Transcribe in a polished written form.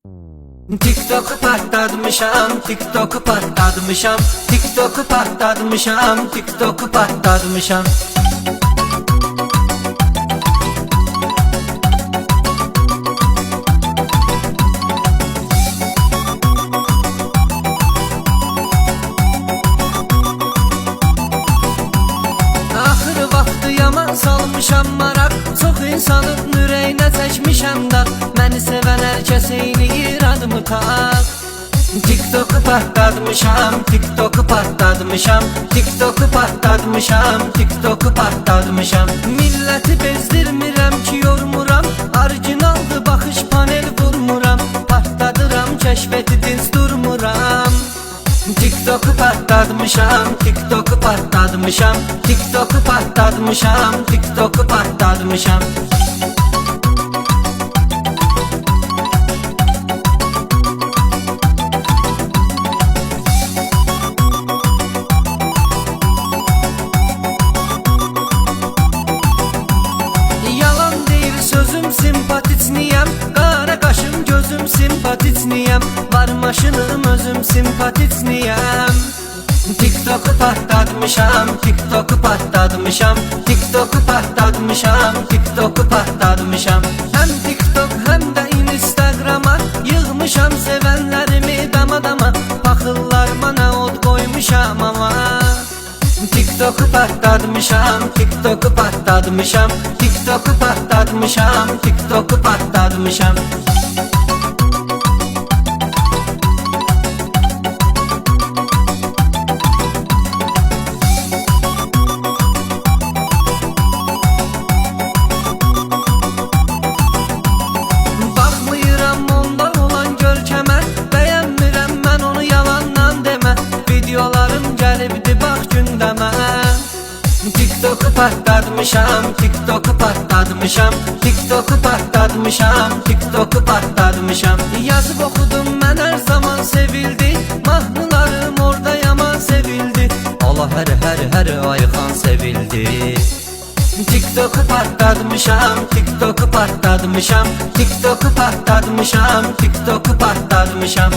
TikTok'u patlatmışam, TikTok'u patlatmışam, TikTok'u patlatmışam, TikTok'u patlatmışam. Axır vaxtı yaman salmışam maraq, çox insanın ürəyinə çəkmişəm dar. Məni sevən hər kəs eyləyir adımı taq. TikTok'u patlatmışam, TikTok'u patlatmışam, TikTok'u patlatmışam, TikTok'u patlatmışam. Milləti bezdirmirəm ki yormuram, orijinaldı baxış panel vurmuram. Patladıram kəşfeti dinc durmuram. TikTok'u patlatmışam, TikTok'u patlatmışam, TikTok'u patlatmışam, TikTok'u patlatmışam. Yalan deyil sözüm simpatikniyəm, qara qaşım gözüm simpatikniyəm, var maşınım özüm simpatikniyəm. TikTok'u patlatmışam, TikTok'u patlatmışam, TikTok'u patlatmışam, TikTok'u patlatmışam. Həm TikTok həm də Instagram'a yığmışam sevənlərimi dama-dama, paxıllar mənə od qoymuşam ama. TikTok'u patlatmışam, TikTok'u patlatmışam, TikTok'u patlatmışam, TikTok'u patlatmışam. Baxmıram onda olan görkəmə, bəyənmirəm mən onu yalandan demə. Videolarım gəlibdi bax gündəmə. TikTok'u patlatmışam, TikTok'u patlatmışam, TikTok'u patlatmışam, TikTok'u patlatmışam. Yazıb oxudum mən hər zaman sevildi, mahnılarım orada yaman sevildi. Allah hər ayxan sevildi. TikTok'u patlatmışam, TikTok'u patlatmışam, TikTok'u patlatmışam, TikTok'u patlatmışam.